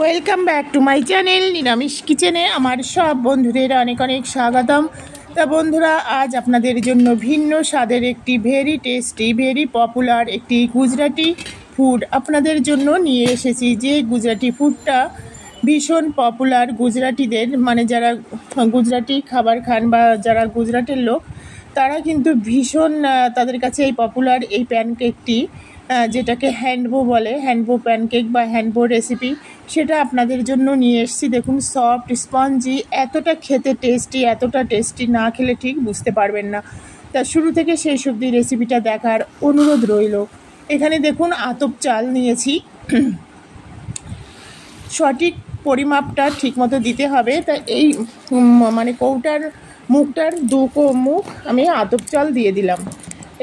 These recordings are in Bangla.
Welcome back to my channel নিরামিষ কিচেনে আমার সব বন্ধুদের অনেক অনেক স্বাগতম। তা বন্ধুরা, আজ আপনাদের জন্য ভিন্ন স্বাদের একটি ভেরি টেস্টি ভেরি পপুলার একটি গুজরাটি ফুড আপনাদের জন্য নিয়ে এসেছি। যে গুজরাটি ফুডটা ভীষণ পপুলার গুজরাটিদের, মানে যারা গুজরাটি খাবার খান বা যারা গুজরাটের লোক, তারা কিন্তু ভীষণ তাদের কাছে এই পপুলার এই প্যানকেকটি, যেটাকে হ্যান্ডবো বলে, হ্যান্ডবো প্যানকেক বা হ্যান্ডবো রেসিপি, সেটা আপনাদের জন্য নিয়ে এসেছি। দেখুন, সফট স্পঞ্জি, এতটা খেতে টেস্টি, এতটা টেস্টি, না খেলে ঠিক বুঝতে পারবেন না। তা শুরু থেকে শেষ অবধি রেসিপিটা দেখার অনুরোধ রইল। এখানে দেখুন আতপ চাল নিয়েছি, সঠিক পরিমাপটা ঠিকমতো দিতে হবে। তা এই মানে কৌটার মুখটার মুখ আমি আতপ চাল দিয়ে দিলাম।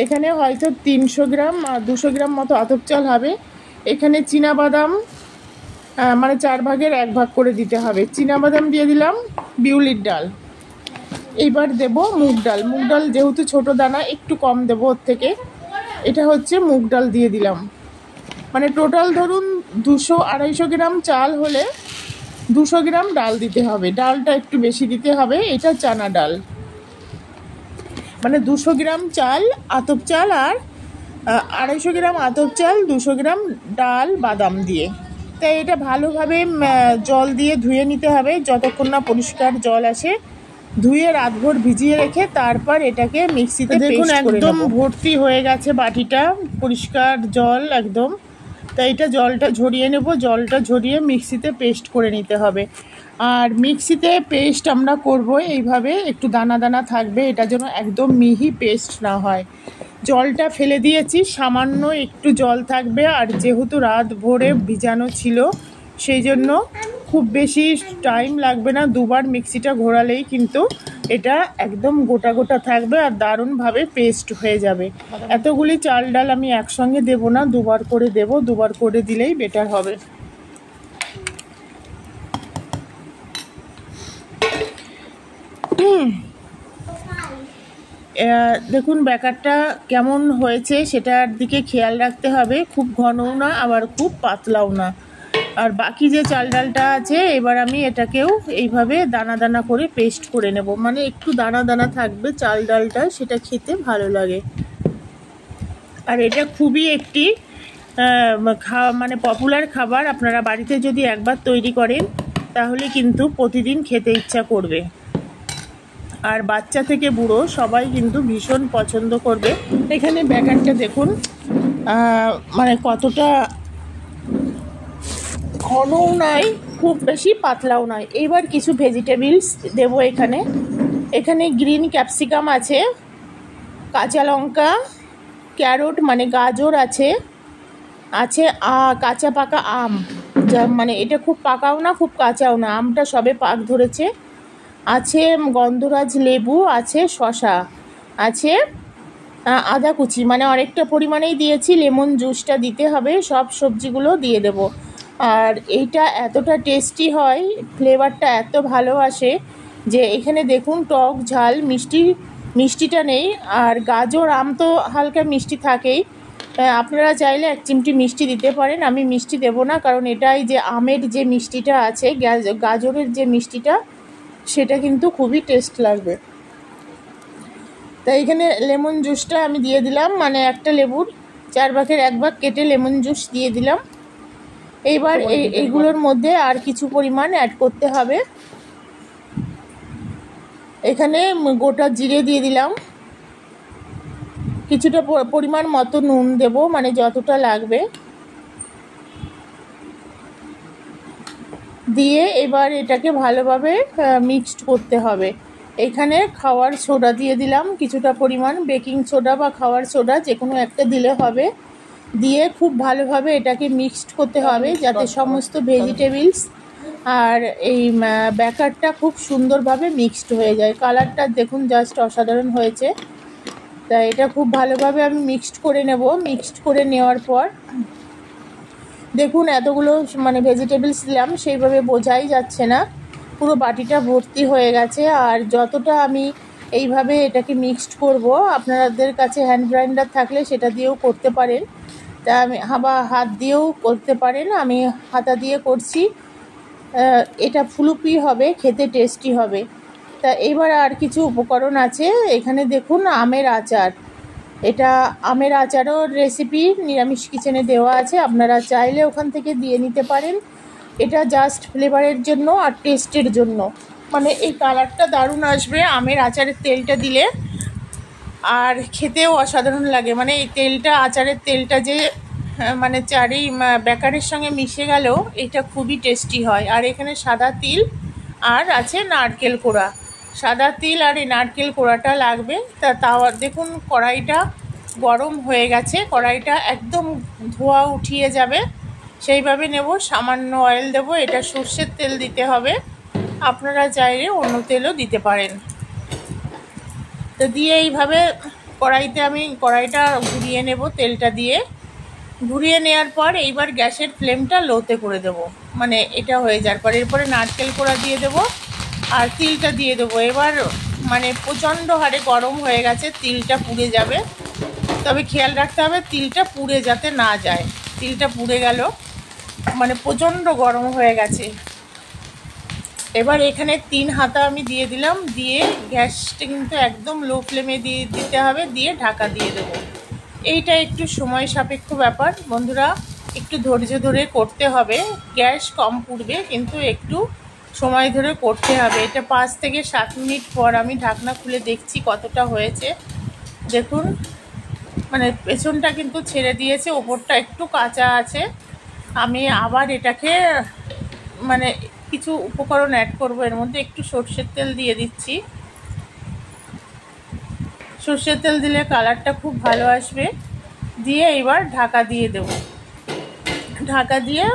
এখানে হয়তো 300 গ্রাম 200 গ্রাম মতো আতপ চাল হবে। এখানে চীনাবাদাম মানে 4 ভাগের 1 ভাগ করে দিতে হবে। চীনাবাদাম দিয়ে দিলাম, বিউলির ডাল, এইবার দেব মুগ ডাল। মুগ ডাল যেহেতু ছোটো দানা, একটু কম দেবো ওর থেকে। এটা হচ্ছে মুগ ডাল দিয়ে দিলাম। মানে টোটাল ধরুন 200-250 গ্রাম চাল হলে 200 গ্রাম ডাল দিতে হবে। ডালটা একটু বেশি দিতে হবে। এটা চানা ডাল, মানে 200 গ্রাম চাল আতপ চাল আর 250 গ্রাম আতপ চাল, 200 গ্রাম ডাল বাদাম দিয়ে। তাই এটা ভালোভাবে জল দিয়ে ধুয়ে নিতে হবে, যতক্ষণ না পরিষ্কার জল আসে। ধুয়ে রাতভর ভিজিয়ে রেখে তারপর এটাকে মিক্সিতে দেখুন একদম ভর্তি হয়ে গেছে বাটিটা, পরিষ্কার জল একদম। তাই এটা জলটা ঝরিয়ে নেব। জলটা ঝরিয়ে মিক্সিতে পেস্ট করে নিতে হবে। আর মিক্সিতে পেস্ট আমরা করব এইভাবে, একটু দানা দানা থাকবে, এটা যেন একদম মিহি পেস্ট না হয়। জলটা ফেলে দিয়েছি, সামান্য একটু জল থাকবে। আর যেহেতু রাত ভোরে ভিজানো ছিল, সেই জন্য খুব বেশি টাইম লাগবে না। দুবার মিক্সিটা ঘোরালেই কিন্তু এটা একদম গোটা গোটা থাকবে আর দারুণভাবে পেস্ট হয়ে যাবে। এতগুলি চাল ডাল আমি একসঙ্গে দেব না, দুবার করে দেব। দুবার করে দিলেই বেটার হবে। দেখুন ব্যাটারটা কেমন হয়েছে সেটার দিকে খেয়াল রাখতে হবে। খুব ঘনও না, আবার খুব পাতলাও না। আর বাকি যে চাল ডালটা আছে, এবার আমি এটাকেও এইভাবে দানা দানা করে পেস্ট করে নেব। মানে একটু দানা দানা থাকবে চাল ডালটা, সেটা খেতে ভালো লাগে। আর এটা খুবই একটি মানে পপুলার খাবার। আপনারা বাড়িতে যদি একবার তৈরি করেন তাহলে কিন্তু প্রতিদিন খেতে ইচ্ছা করবে। আর বাচ্চা থেকে বুড়ো সবাই কিন্তু ভীষণ পছন্দ করবে। এখানে ব্যাটারটা দেখুন মানে কতটা ঘনও নয়, খুব বেশি পাতলাও নয়। এইবার কিছু ভেজিটেবলস দেব এখানে। এখানে গ্রিন ক্যাপসিকাম আছে, কাঁচা লঙ্কা, ক্যারট মানে গাজর আছে, কাঁচা পাকা আম, যা মানে এটা খুব পাকাও না খুব কাঁচাও না, আমটা সবে পাক ধরেছে। আছে গন্ধরাজ লেবু, আছে শসা, আছে আদা কুচি, মানে অনেকটা পরিমাণেই দিয়েছি। লেমন জুসটা দিতে হবে। সব সবজিগুলো দিয়ে দেব। আর এইটা এতটা টেস্টি হয়, ফ্লেভারটা এত ভালো আসে যে এখানে দেখুন টক ঝাল মিষ্টিটা নেই। আর গাজর আম তো হালকা মিষ্টি থাকেই। আপনারা চাইলে 1 চিমটি মিষ্টি দিতে পারেন। আমি মিষ্টি দেব না, কারণ এটাই যে আমের যে মিষ্টিটা আছে, গাজরের যে মিষ্টিটা, সেটা কিন্তু খুবই টেস্ট লাগবে। তাই এখানে লেমন জুসটা আমি দিয়ে দিলাম, মানে একটা লেবুর 4 ভাগের 1 ভাগ কেটে লেমন জুস দিয়ে দিলাম। এইবার এইগুলোর মধ্যে আর কিছু পরিমাণ অ্যাড করতে হবে। এখানে গোটা জিরে দিয়ে দিলাম, কিছুটা পরিমাণ মতো নুন দেব, মানে যতটা লাগবে দিয়ে এবার এটাকে ভালোভাবে মিক্সড করতে হবে। এখানে খাওয়ার সোডা দিয়ে দিলাম কিছুটা পরিমাণ, বেকিং সোডা বা খাওয়ার সোডা যে কোনো একটা দিলে হবে। দিয়ে খুব ভালোভাবে এটাকে মিক্সড করতে হবে, যাতে সমস্ত ভেজিটেবলস আর এই ব্যাটারটা খুব সুন্দরভাবে মিক্সড হয়ে যায়। কালারটা দেখুন জাস্ট অসাধারণ হয়েছে। তাই এটা খুব ভালোভাবে আমি মিক্সড করে নেব। মিক্সড করে নেওয়ার পর দেখুন এতগুলো মানে ভেজিটেবলস দিলাম, সেইভাবে বোঝাই যাচ্ছে না, পুরো বাটিটা ভর্তি হয়ে গেছে। আর যতটা আমি এইভাবে এটাকে মিক্সড করব, আপনাদের কাছে হ্যান্ড গ্রাইন্ডার থাকলে সেটা দিয়েও করতে পারেন, তা আমি হাত দিয়েও করতে পারেন। আমি হাতা দিয়ে করছি। এটা ফুলুপি হবে, খেতে টেস্টি হবে। তা এবার আর কিছু উপকরণ আছে এখানে, দেখুন আমের আচার। এটা আমের আচারও রেসিপি নিরামিষ কিচেনে দেওয়া আছে, আপনারা চাইলে ওখান থেকে দিয়ে নিতে পারেন। এটা জাস্ট ফ্লেভারের জন্য আর টেস্টের জন্য, মানে এই কালারটা দারুণ আসবে আমের আচারের তেলটা দিলে, আর খেতেও অসাধারণ লাগে। মানে এই তেলটা, আচারের তেলটা যে মানে চারি বেকারের সঙ্গে মিশে গেল, এটা খুবই টেস্টি হয়। আর এখানে সাদা তিল আর আছে নারকেল কোড়া। সাদা তিল আর এই নারকেল কোড়াটা লাগবে। তাও দেখুন কড়াইটা গরম হয়ে গেছে, কড়াইটা একদম ধোয়া উঠিয়ে যাবে সেইভাবে নেব। সামান্য অয়েল দেবো, এটা সর্ষের তেল দিতে হবে, আপনারা চাইলে অন্য তেলও দিতে পারেন। তো দিয়ে এইভাবে কড়াইটা ঘুরিয়ে নেব, তেলটা দিয়ে ঘুরিয়ে নেওয়ার পর এইবার গ্যাসের ফ্লেমটা লোতে করে দেব। মানে এটা হয়ে যাওয়ার পর এরপরে নারকেল কোড়া দিয়ে দেব আর তিলটা দিয়ে দেবো। এবার মানে প্রচণ্ড হারে গরম হয়ে গেছে, তিলটা পুড়ে যাবে, তবে খেয়াল রাখতে হবে তিলটা পুড়ে যাতে না যায়। তিলটা পুড়ে গেল, মানে প্রচণ্ড গরম হয়ে গেছে। এবার এখানে 3 হাতা আমি দিয়ে দিলাম, দিয়ে গ্যাসটা কিন্তু একদম লো ফ্লেমে দিয়ে দিতে হবে, দিয়ে ঢাকা দিয়ে দেবো। এইটা একটু সময় সাপেক্ষ ব্যাপার বন্ধুরা, একটু ধৈর্য ধরে করতে হবে। গ্যাস কম পুড়বে কিন্তু একটু সময় ধরে করতে হবে। এটা 5 থেকে 7 মিনিট পর আমি ঢাকনা খুলে দেখছি কতটা হয়েছে। দেখুন মানে পেছনটা কিন্তু ছেড়ে দিয়েছে, ওপরটা একটু কাঁচা আছে। আমি আবার এটাকে মানে কিছু উপকরণ অ্যাড করব, এর মধ্যে একটু সর্ষের তেল দিয়ে দিচ্ছি। সর্ষের তেল দিলে কালারটা খুব ভালো আসবে। দিয়ে এবার ঢাকা দিয়ে দেব। ঢাকা দিয়ে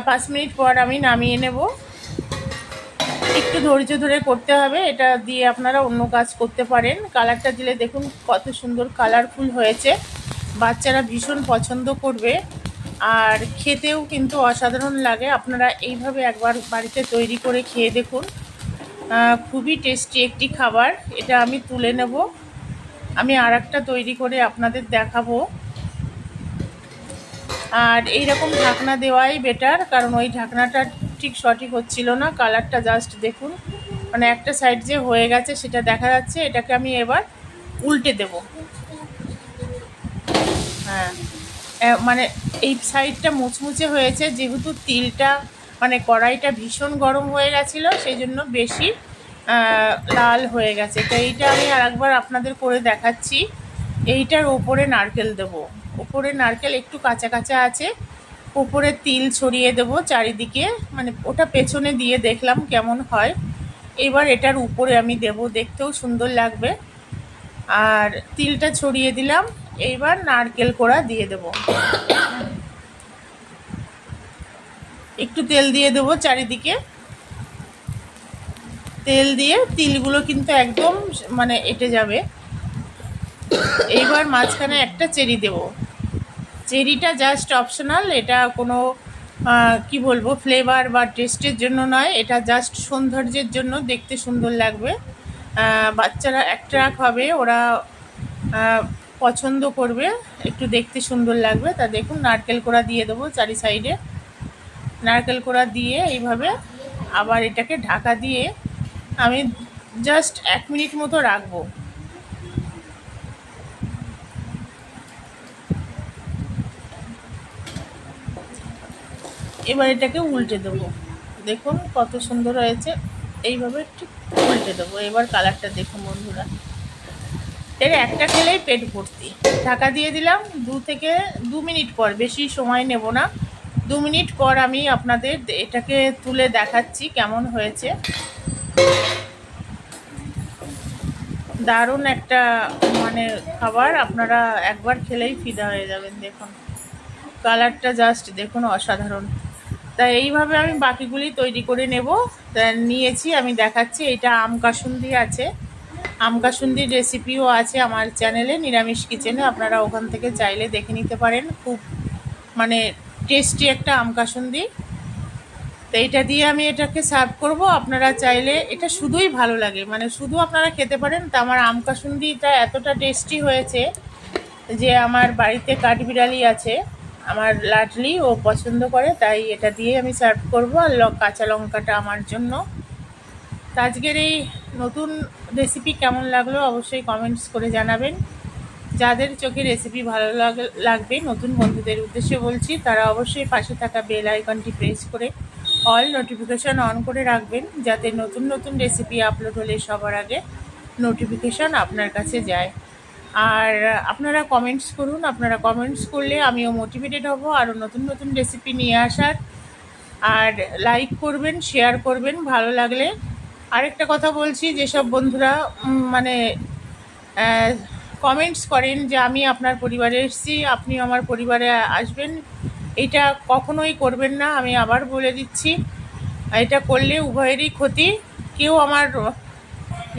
5 মিনিট পর আমি নামিয়ে নেব। একটু ধৈর্য ধরে করতে হবে, এটা দিয়ে আপনারা অন্য কাজ করতে পারেন। কালারটা দিলে দেখুন কত সুন্দর কালারফুল হয়েছে, বাচ্চারা ভীষণ পছন্দ করবে আর খেতেও কিন্তু অসাধারণ লাগে। আপনারা এইভাবে একবার বাড়িতে তৈরি করে খেয়ে দেখুন, খুবই টেস্টি একটি খাবার। এটা আমি তুলে নেব, আমি আর একটা তৈরি করে আপনাদের দেখাবো। আর এইরকম ঢাকনা দেওয়াই বেটার, কারণ ওই ঢাকনাটা ঠিক সঠিক হচ্ছিল না। কালারটা জাস্ট দেখুন, মানে একটা সাইড যে হয়ে গেছে সেটা দেখা যাচ্ছে। এটাকে আমি এবার উল্টে দেব। হ্যাঁ, মানে এই সাইডটা মুচমুচে হয়েছে, যেহেতু তিলটা মানে কড়াইটা ভীষণ গরম হয়ে গেছিলো সেই জন্য বেশি লাল হয়ে গেছে। তো এইটা আমি আরেকবার আপনাদের করে দেখাচ্ছি। এইটার ওপরে নারকেল দেব, ওপরে নারকেল একটু কাঁচা কাঁচা আছে, ওপরে তিল ছড়িয়ে দেব চারিদিকে। মানে ওটা পেছনে দিয়ে দেখলাম কেমন হয়, এবার এটার উপরে আমি দেব, দেখতেও সুন্দর লাগবে। আর তিলটা ছড়িয়ে দিলাম, এইবার নারকেল কোড়া দিয়ে দেব। একটু তেল দিয়ে দেবো চারিদিকে, তেল দিয়ে তিলগুলো কিন্তু একদম মানে এঁটে যাবে। এইবার মাঝখানে একটা চেরি দেব। চেরিটা জাস্ট অপশনাল, এটা কোনো কি বলবো ফ্লেভার বা টেস্টের জন্য নয়, এটা জাস্ট সৌন্দর্যের জন্য, দেখতে সুন্দর লাগবে, বাচ্চারা অ্যাট্রাক্ট হবে, ওরা পছন্দ করবে, একটু দেখতে সুন্দর লাগবে। তা দেখুন নারকেল কোড়া দিয়ে দেবো চারি সাইডে। নারকেল কোড়া দিয়ে এইভাবে আবার এটাকে ঢাকা দিয়ে আমি জাস্ট 1 মিনিট মতো রাখবো। এবার এটাকে উল্টে দেবো, দেখুন কত সুন্দর হয়েছে। এইভাবে ঠিক উল্টে দেবো। এবার কালারটা দেখুন বন্ধুরা, এর একটা খেলেই পেট ভর্তি। ঢাকা দিয়ে দিলাম 2 থেকে 2 মিনিট পর, বেশি সময় নেব না, 2 মিনিট পর আমি আপনাদের এটাকে তুলে দেখাচ্ছি কেমন হয়েছে। দারুণ একটা মানে খাবার, আপনারা একবার খেলেই ফিদা হয়ে যাবেন। দেখুন কালারটা জাস্ট দেখুন অসাধারণ। তাই এইভাবে আমি বাকিগুলি তৈরি করে নেব। তা নিয়েছি আমি দেখাচ্ছি, এটা আম কাসুন্দি আছে, আম কাসুন্দির রেসিপিও আছে আমার চ্যানেলে নিরামিষ কিচেনে, আপনারা ওখান থেকে চাইলে দেখে নিতে পারেন। খুব মানে টেস্টি একটা আম কাসুন্দি। তো এটা দিয়ে আমি এটাকে সার্ভ করব। আপনারা চাইলে এটা শুধুই ভালো লাগে, মানে শুধু আপনারা খেতে পারেন। তা আমার আম কাসুন্দিটা এতটা টেস্টি হয়েছে যে আমার বাড়িতে কাঠবিড়ালি আছে, আমার লাডলি ও পছন্দ করে, তাই এটা দিয়ে আমি সার্ভ করবো। আর কাঁচা লঙ্কাটা আমার জন্য। তো আজকের এই নতুন রেসিপি কেমন লাগলো অবশ্যই কমেন্টস করে জানাবেন। যাদের চোখে রেসিপি ভালো লাগবে, নতুন বন্ধুদের উদ্দেশ্যে বলছি, তারা অবশ্যই পাশে থাকা বেল আইকনটি প্রেস করে অল নোটিফিকেশান অন করে রাখবেন, যাতে নতুন নতুন রেসিপি আপলোড হলে সবার আগে নোটিফিকেশান আপনার কাছে যায়। আর আপনারা কমেন্টস করুন, আপনারা কমেন্টস করলে আমিও মোটিভেটেড হব আরও নতুন নতুন রেসিপি নিয়ে আসার। আর লাইক করবেন, শেয়ার করবেন ভালো লাগলে। আরেকটা কথা বলছি, যেসব বন্ধুরা মানে কমেন্টস করেন যে আমি আপনার পরিবারে এসেছি, আপনি আমার পরিবারে আসবেন, এটা কখনোই করবেন না। আমি আবার বলে দিচ্ছি, এটা করলে উভয়েরই ক্ষতি। কেউ আমার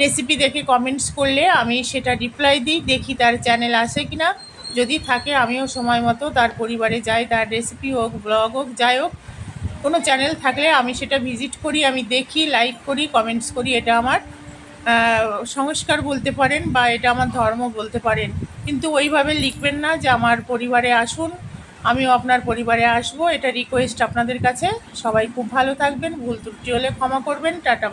রেসিপি দেখে কমেন্টস করলে আমি সেটা রিপ্লাই দিই, দেখি তার চ্যানেল আছে কি না। যদি থাকে আমিও সময় মতো তার পরিবারে যাই, তার রেসিপি হোক, ব্লগ হোক, যাই হোক, কোনো চ্যানেল থাকলে আমি সেটা ভিজিট করি, আমি দেখি, লাইক করি, কমেন্টস করি। এটা আমার সংস্কার বলতে পারেন বা এটা আমার ধর্ম বলতে পারেন। কিন্তু ওইভাবে লিখবেন না যে আমার পরিবারে আসুন, আমিও আপনার পরিবারে আসবো। এটা রিকোয়েস্ট আপনাদের কাছে। সবাই খুব ভালো থাকবেন, ভুল ত্রুটি হলে ক্ষমা করবেন। টাটা।